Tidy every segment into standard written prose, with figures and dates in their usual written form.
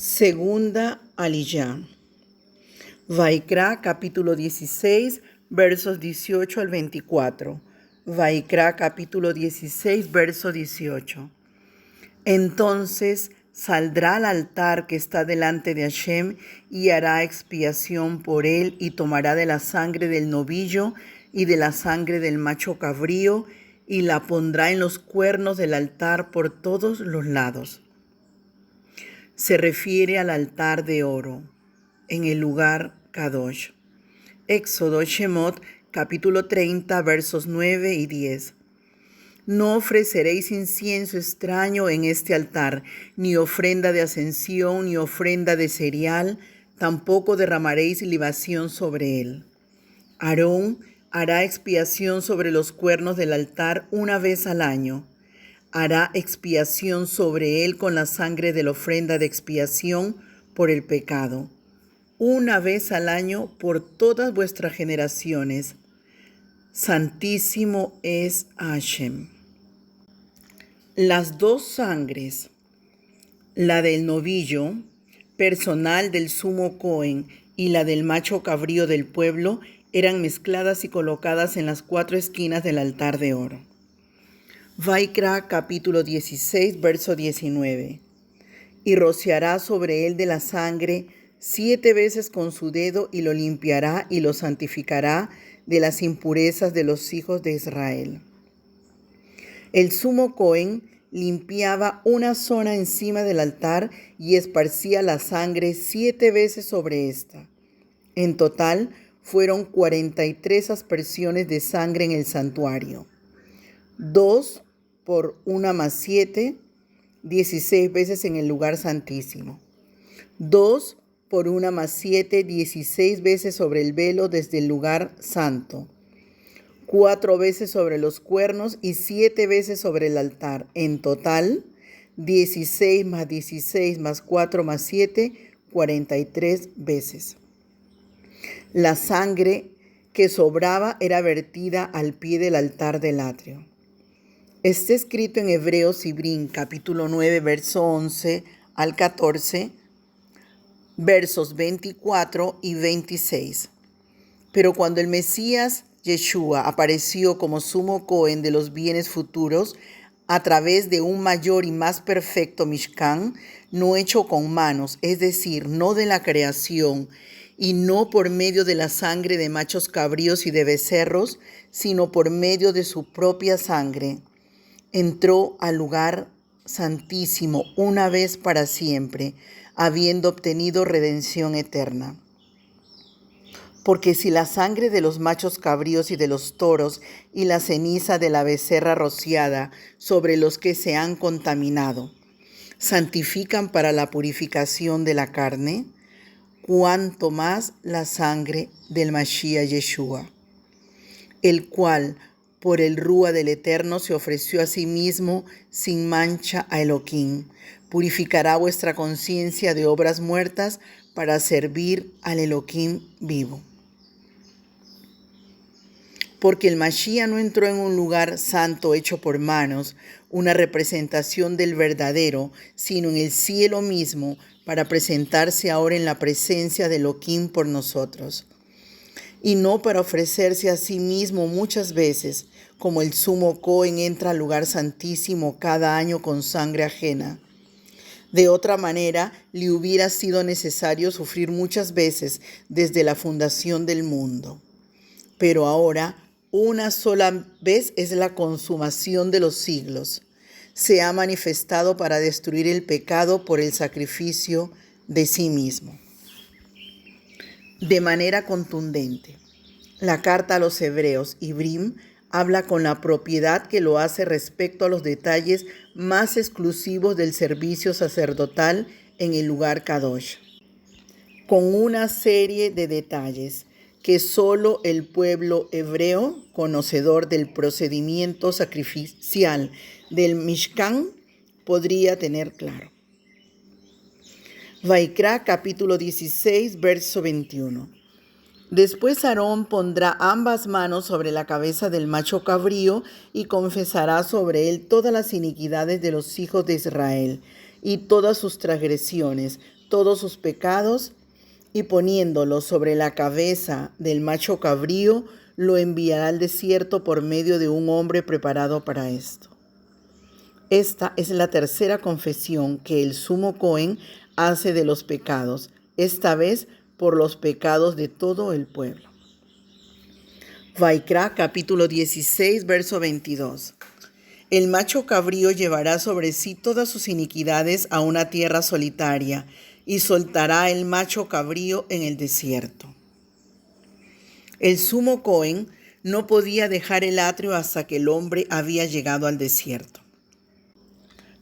Segunda Aliyá. Vaikra capítulo 16, versos 18 al 24. Vaikra capítulo 16, verso 18. Entonces saldrá al altar que está delante de Hashem y hará expiación por él y tomará de la sangre del novillo y de la sangre del macho cabrío y la pondrá en los cuernos del altar por todos los lados. Se refiere al altar de oro, en el lugar Kadosh. Éxodo Shemot, capítulo 30, versos 9 y 10. No ofreceréis incienso extraño en este altar, ni ofrenda de ascensión, ni ofrenda de cereal, tampoco derramaréis libación sobre él. Aarón hará expiación sobre los cuernos del altar una vez al año. Hará expiación sobre él con la sangre de la ofrenda de expiación por el pecado, una vez al año por todas vuestras generaciones. Santísimo es Hashem. Las dos sangres, la del novillo, personal del sumo Cohen, y la del macho cabrío del pueblo, eran mezcladas y colocadas en las 4 esquinas del altar de oro. Vaikra capítulo 16, verso 19. Y rociará sobre él de la sangre 7 veces con su dedo y lo limpiará y lo santificará de las impurezas de los hijos de Israel. El sumo Cohen limpiaba una zona encima del altar y esparcía la sangre 7 veces sobre esta. En total fueron 43 aspersiones de sangre en el santuario. 2 por 1 más 7, 16 veces en el lugar santísimo. 2 por 1 más 7, 16 veces sobre el velo desde el lugar santo. 4 veces sobre los cuernos y 7 veces sobre el altar. En total, 16 más 16 más 4 más 7, 43 veces. La sangre que sobraba era vertida al pie del altar del atrio. Está escrito en Hebreos Ibrim, capítulo 9, verso 11 al 14, versos 24 y 26. Pero cuando el Mesías Yeshua apareció como sumo Cohen de los bienes futuros, a través de un mayor y más perfecto Mishkan, no hecho con manos, es decir, no de la creación, y no por medio de la sangre de machos cabríos y de becerros, sino por medio de su propia sangre, entró al lugar santísimo una vez para siempre, habiendo obtenido redención eterna. Porque si la sangre de los machos cabríos y de los toros y la ceniza de la becerra rociada sobre los que se han contaminado santifican para la purificación de la carne, cuanto más la sangre del Mashiach Yeshua, el cual por el Rúa del Eterno se ofreció a sí mismo sin mancha a Elohim, purificará vuestra conciencia de obras muertas para servir al Elohim vivo. Porque el Mashiach no entró en un lugar santo hecho por manos, una representación del verdadero, sino en el cielo mismo, para presentarse ahora en la presencia de Elohim por nosotros. Y no para ofrecerse a sí mismo muchas veces, como el sumo Cohen entra al lugar santísimo cada año con sangre ajena. De otra manera, le hubiera sido necesario sufrir muchas veces desde la fundación del mundo. Pero ahora, una sola vez es la consumación de los siglos. Se ha manifestado para destruir el pecado por el sacrificio de sí mismo. De manera contundente, la carta a los Hebreos, Ibrim, habla con la propiedad que lo hace respecto a los detalles más exclusivos del servicio sacerdotal en el lugar Kadosh, con una serie de detalles que solo el pueblo hebreo, conocedor del procedimiento sacrificial del Mishkan, podría tener claro. Vaikra capítulo 16, verso 21. Después Aarón pondrá ambas manos sobre la cabeza del macho cabrío y confesará sobre él todas las iniquidades de los hijos de Israel y todas sus transgresiones, todos sus pecados, y poniéndolo sobre la cabeza del macho cabrío, lo enviará al desierto por medio de un hombre preparado para esto. Esta es la tercera confesión que el sumo Cohen hace de los pecados, esta vez por los pecados de todo el pueblo. Vaikra, capítulo 16, verso 22. El macho cabrío llevará sobre sí todas sus iniquidades a una tierra solitaria y soltará el macho cabrío en el desierto. El sumo Cohen no podía dejar el atrio hasta que el hombre había llegado al desierto.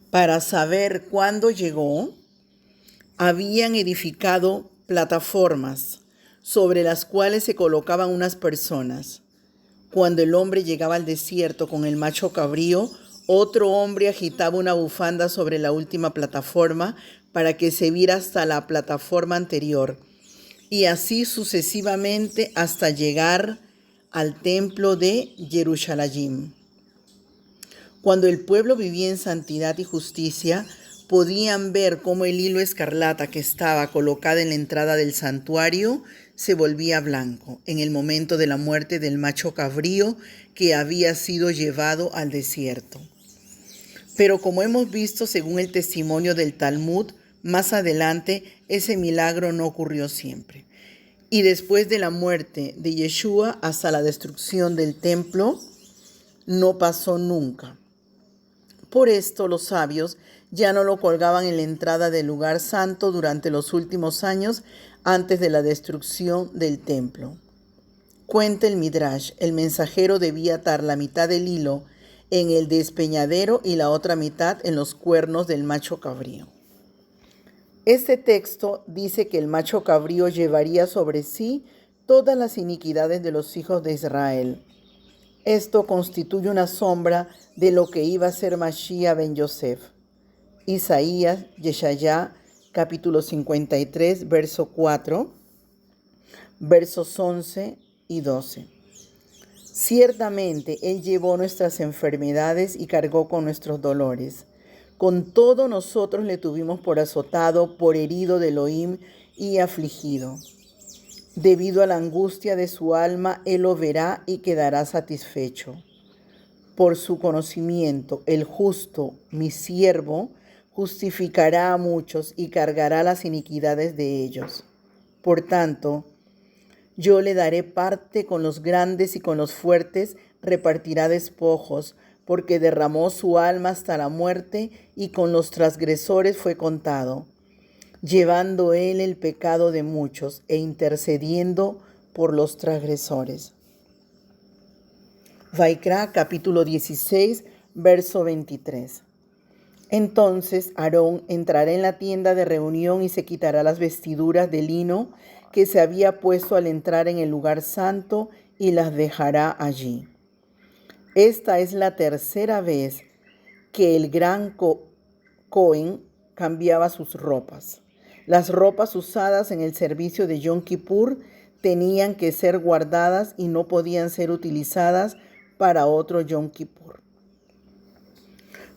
Para saber cuándo llegó, habían edificado plataformas sobre las cuales se colocaban unas personas. Cuando el hombre llegaba al desierto con el macho cabrío, otro hombre agitaba una bufanda sobre la última plataforma para que se viera hasta la plataforma anterior, y así sucesivamente hasta llegar al templo de Jerusalén. Cuando el pueblo vivía en santidad y justicia, podían ver cómo el hilo escarlata que estaba colocado en la entrada del santuario se volvía blanco en el momento de la muerte del macho cabrío que había sido llevado al desierto. Pero como hemos visto según el testimonio del Talmud, más adelante ese milagro no ocurrió siempre. Y después de la muerte de Yeshua hasta la destrucción del templo, no pasó nunca. Por esto los sabios ya no lo colgaban en la entrada del lugar santo durante los últimos años antes de la destrucción del templo. Cuenta el Midrash, el mensajero debía atar la mitad del hilo en el despeñadero y la otra mitad en los cuernos del macho cabrío. Este texto dice que el macho cabrío llevaría sobre sí todas las iniquidades de los hijos de Israel. Esto constituye una sombra de lo que iba a ser Mashiach ben Yosef. Isaías, Yeshayá, capítulo 53, verso 4, versos 11 y 12. Ciertamente Él llevó nuestras enfermedades y cargó con nuestros dolores. Con todo nosotros le tuvimos por azotado, por herido de Elohim y afligido. Debido a la angustia de su alma, Él lo verá y quedará satisfecho. Por su conocimiento, el justo, mi siervo, justificará a muchos y cargará las iniquidades de ellos. Por tanto, yo le daré parte con los grandes y con los fuertes repartirá despojos, porque derramó su alma hasta la muerte y con los transgresores fue contado, llevando él el pecado de muchos e intercediendo por los transgresores. Vaikra, capítulo 16, verso 23. Entonces Aarón entrará en la tienda de reunión y se quitará las vestiduras de lino que se había puesto al entrar en el lugar santo y las dejará allí. Esta es la tercera vez que el gran Cohen cambiaba sus ropas. Las ropas usadas en el servicio de Yom Kippur tenían que ser guardadas y no podían ser utilizadas para otro Yom Kippur.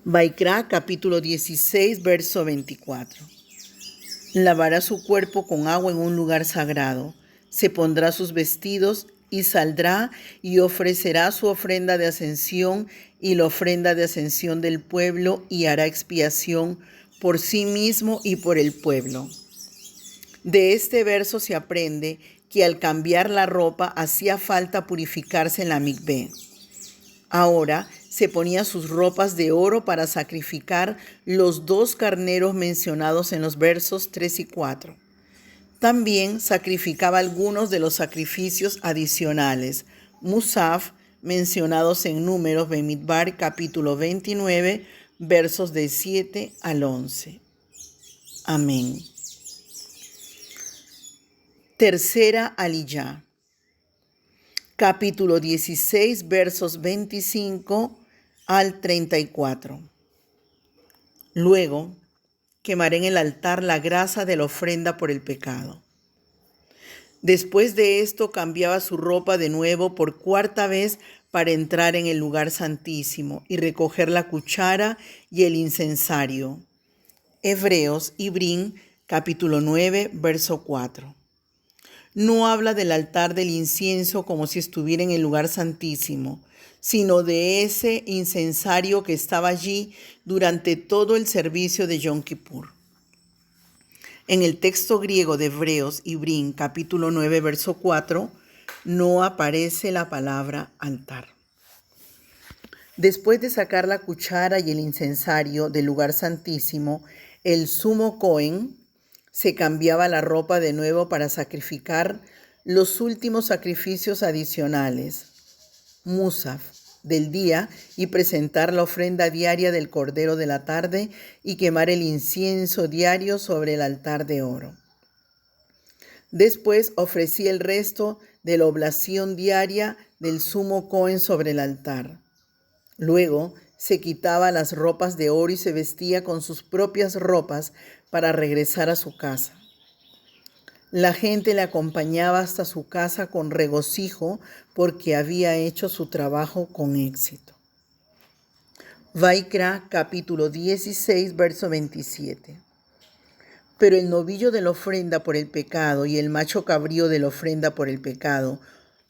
Vaikra, capítulo 16, verso 24. Lavará su cuerpo con agua en un lugar sagrado. Se pondrá sus vestidos y saldrá y ofrecerá su ofrenda de ascensión y la ofrenda de ascensión del pueblo y hará expiación por sí mismo y por el pueblo. De este verso se aprende que al cambiar la ropa hacía falta purificarse en la mikvé. Ahora se ponía sus ropas de oro para sacrificar los 2 carneros mencionados en los versos 3 y 4. También sacrificaba algunos de los sacrificios adicionales, Musaf, mencionados en Números Bemidbar, capítulo 29, versos de 7 al 11. Amén. Tercera Aliyá. Capítulo 16, versos 25 al 34. Luego, quemaré en el altar la grasa de la ofrenda por el pecado. Después de esto, cambiaba su ropa de nuevo por 4ª vez para entrar en el lugar santísimo y recoger la cuchara y el incensario. Hebreos, Ibrín, capítulo 9, verso 4. No habla del altar del incienso como si estuviera en el lugar santísimo, sino de ese incensario que estaba allí durante todo el servicio de Yom Kippur. En el texto griego de Hebreos Ibrín, capítulo 9, verso 4, no aparece la palabra altar. Después de sacar la cuchara y el incensario del lugar santísimo, el sumo Cohen se cambiaba la ropa de nuevo para sacrificar los últimos sacrificios adicionales, Musaf, del día, y presentar la ofrenda diaria del cordero de la tarde y quemar el incienso diario sobre el altar de oro. Después ofrecía el resto de la oblación diaria del sumo Cohen sobre el altar. Luego se quitaba las ropas de oro y se vestía con sus propias ropas para regresar a su casa. La gente le acompañaba hasta su casa con regocijo porque había hecho su trabajo con éxito. Vaikra, capítulo 16, verso 27. Pero el novillo de la ofrenda por el pecado y el macho cabrío de la ofrenda por el pecado,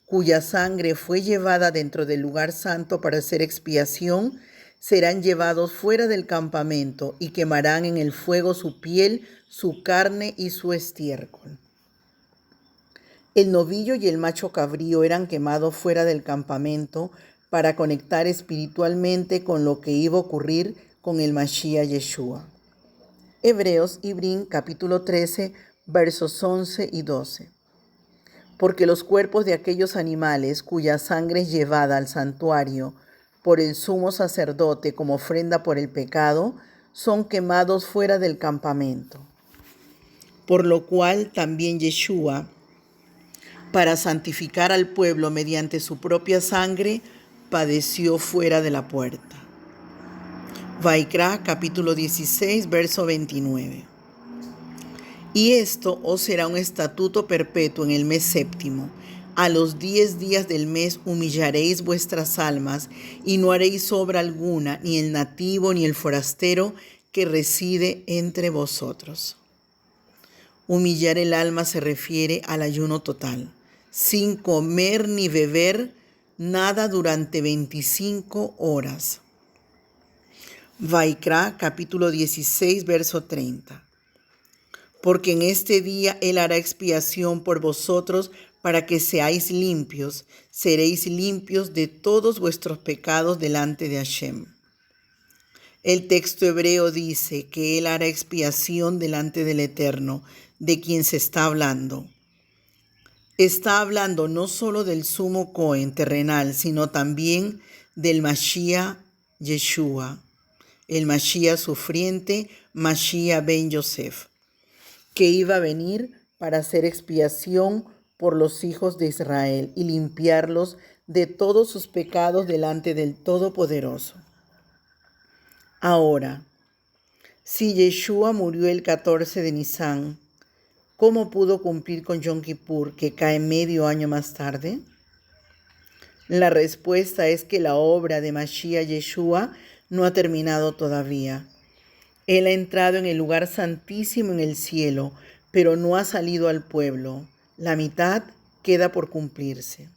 cuya sangre fue llevada dentro del lugar santo para hacer expiación, serán llevados fuera del campamento y quemarán en el fuego su piel, su carne y su estiércol. El novillo y el macho cabrío eran quemados fuera del campamento para conectar espiritualmente con lo que iba a ocurrir con el Mashiach Yeshua. Hebreos Ibrín, capítulo 13, versos 11 y 12. Porque los cuerpos de aquellos animales cuya sangre es llevada al santuario por el sumo sacerdote como ofrenda por el pecado, son quemados fuera del campamento. Por lo cual también Yeshua, para santificar al pueblo mediante su propia sangre, padeció fuera de la puerta. Vaikra, capítulo 16, verso 29. Y esto os será un estatuto perpetuo en el mes séptimo. A los 10 días del mes humillaréis vuestras almas y no haréis obra alguna, ni el nativo ni el forastero que reside entre vosotros. Humillar el alma se refiere al ayuno total, sin comer ni beber nada durante 25 horas. Vaikra, capítulo 16, verso 30. Porque en este día Él hará expiación por vosotros para que seáis limpios. Seréis limpios de todos vuestros pecados delante de Hashem. El texto hebreo dice que Él hará expiación delante del Eterno, de quien se está hablando. Está hablando no solo del sumo Cohen terrenal, sino también del Mashiach Yeshua, el Mashiach sufriente, Mashiach ben Yosef, que iba a venir para hacer expiación por los hijos de Israel y limpiarlos de todos sus pecados delante del Todopoderoso. Ahora, si Yeshua murió el 14 de Nisan, ¿cómo pudo cumplir con Yom Kippur, que cae medio año más tarde? La respuesta es que la obra de Mashiach Yeshua no ha terminado todavía. Él ha entrado en el lugar santísimo en el cielo, pero no ha salido al pueblo. La mitad queda por cumplirse.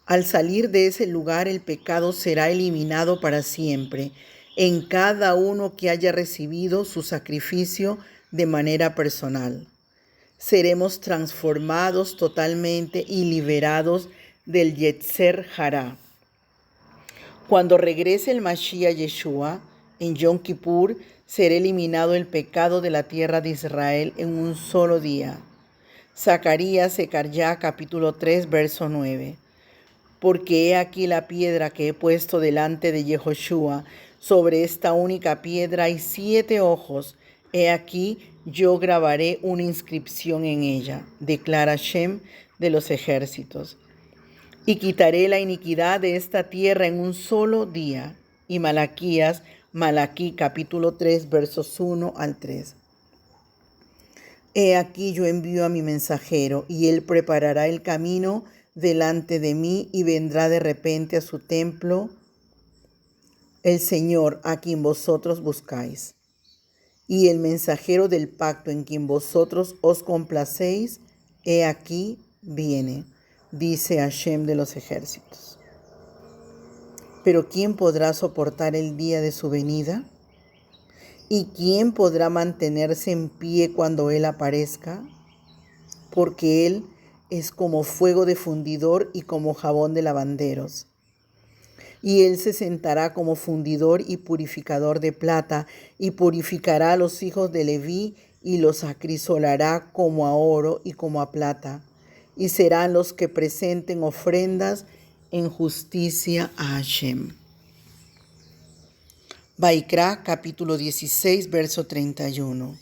Al salir de ese lugar, el pecado será eliminado para siempre en cada uno que haya recibido su sacrificio de manera personal. Seremos transformados totalmente y liberados del Yetzer Hará. Cuando regrese el Mashiach Yeshua, en Yom Kippur, será eliminado el pecado de la tierra de Israel en un solo día. Zacarías, Secaryá, capítulo 3, verso 9. Porque he aquí la piedra que he puesto delante de Yehoshua. Sobre esta única piedra hay 7 ojos. He aquí yo grabaré una inscripción en ella, declara Hashem de los ejércitos. Y quitaré la iniquidad de esta tierra en un solo día. Y Malaquí capítulo 3, versos 1 al 3. He aquí yo envío a mi mensajero, y él preparará el camino delante de mí, y vendrá de repente a su templo el Señor a quien vosotros buscáis. y el mensajero del pacto en quien vosotros os complacéis, he aquí viene, dice Hashem de los ejércitos. Pero ¿quién podrá soportar el día de su venida? ¿Y quién podrá mantenerse en pie cuando Él aparezca? Porque Él es como fuego de fundidor y como jabón de lavanderos. Y Él se sentará como fundidor y purificador de plata, y purificará a los hijos de Leví, y los acrisolará como a oro y como a plata. Y serán los que presenten ofrendas en justicia a Hashem. Vaikra, capítulo 16, verso 31.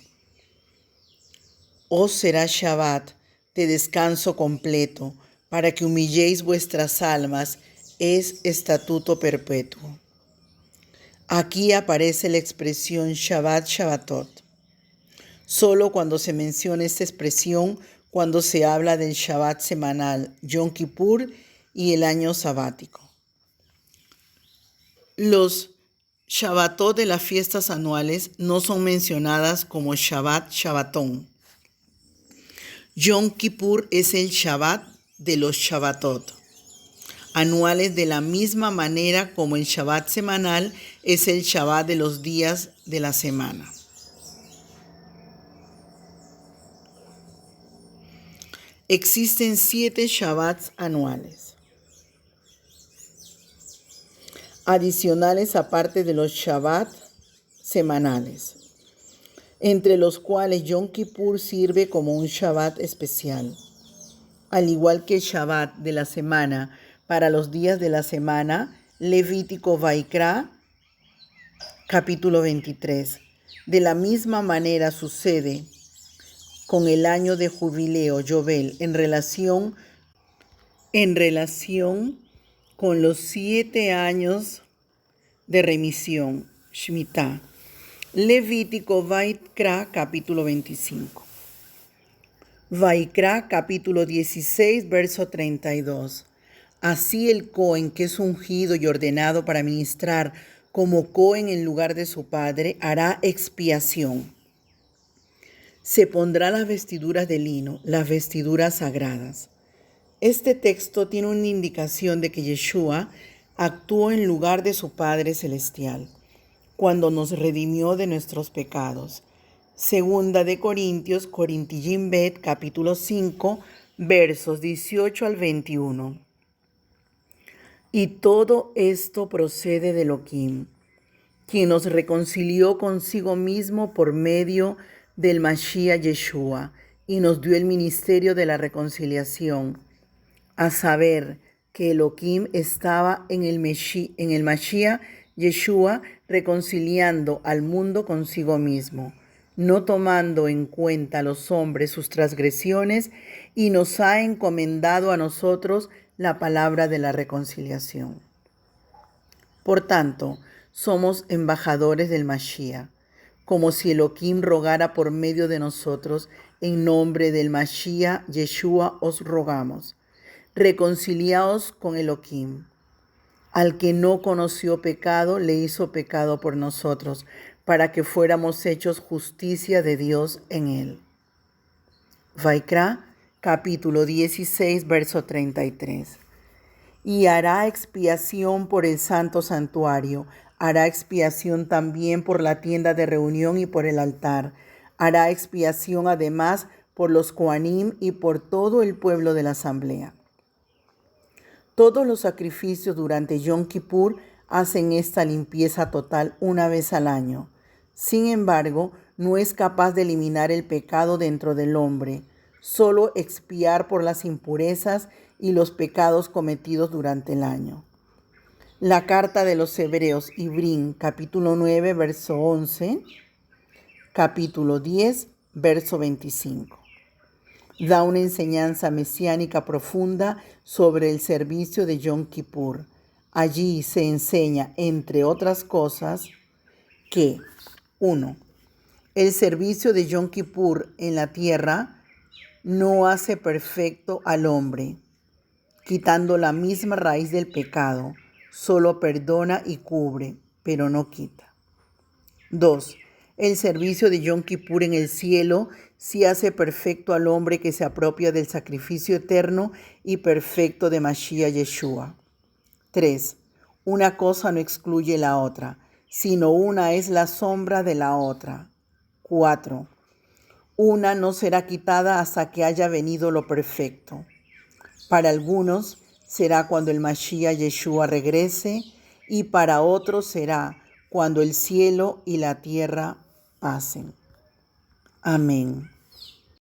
Os será Shabbat de descanso completo, para que humilléis vuestras almas, es estatuto perpetuo. Aquí aparece la expresión Shabbat Shabbatot. Solo cuando se menciona esta expresión, cuando se habla del Shabbat semanal, Yom Kippur y el año sabático. Los Shabbatot de las fiestas anuales no son mencionadas como Shabbat Shabbatón. Yom Kippur es el Shabbat de los Shabbatot anuales, de la misma manera como el Shabbat semanal es el Shabbat de los días de la semana. Existen 7 Shabbats anuales, adicionales aparte de los Shabbat semanales, entre los cuales Yom Kippur sirve como un Shabbat especial. Al igual que el Shabbat de la semana para los días de la semana, Levítico Vaikra, capítulo 23. De la misma manera sucede con el año de jubileo, Yobel, en relación con los 7 años de remisión, Shemitah. Levítico Vaikra, capítulo 25. Vaikra, capítulo 16, verso 32. Así el Cohen, que es ungido y ordenado para ministrar como Cohen en lugar de su padre, hará expiación. Se pondrá las vestiduras de lino, las vestiduras sagradas. Este texto tiene una indicación de que Yeshua actuó en lugar de su Padre Celestial, cuando nos redimió de nuestros pecados. Segunda de Corintios, Corintillín Bet, capítulo 5, versos 18 al 21. Y todo esto procede de Elohim, quien nos reconcilió consigo mismo por medio del Mashiach Yeshua, y nos dio el ministerio de la reconciliación, a saber, que Elohim estaba en el Mashiach Yeshua reconciliando al mundo consigo mismo, no tomando en cuenta a los hombres sus transgresiones, y nos ha encomendado a nosotros la palabra de la reconciliación. Por tanto, somos embajadores del Mashiach, como si Elohim rogara por medio de nosotros. En nombre del Mashiach Yeshua os rogamos, reconciliaos con Elohim. Al que no conoció pecado, le hizo pecado por nosotros, para que fuéramos hechos justicia de Dios en él. Vaikra, capítulo 16, verso 33. Y hará expiación por el santo santuario, hará expiación también por la tienda de reunión y por el altar, hará expiación además por los Kohanim y por todo el pueblo de la asamblea. Todos los sacrificios durante Yom Kippur hacen esta limpieza total una vez al año. Sin embargo, no es capaz de eliminar el pecado dentro del hombre, solo expiar por las impurezas y los pecados cometidos durante el año. La carta de los Hebreos, Ibrín, capítulo 9, verso 11, capítulo 10, verso 25. Da una enseñanza mesiánica profunda sobre el servicio de Yom Kippur. Allí se enseña, entre otras cosas, que 1. El servicio de Yom Kippur en la tierra no hace perfecto al hombre, quitando la misma raíz del pecado, solo perdona y cubre, pero no quita. 2. El servicio de Yom Kippur en el cielo sí hace perfecto al hombre que se apropia del sacrificio eterno y perfecto de Mashiach Yeshua. 3. Una cosa no excluye la otra, sino una es la sombra de la otra. 4. Una no será quitada hasta que haya venido lo perfecto. Para algunos será cuando el Mashiach Yeshua regrese, y para otros será cuando el cielo y la tierra pasen. Amén.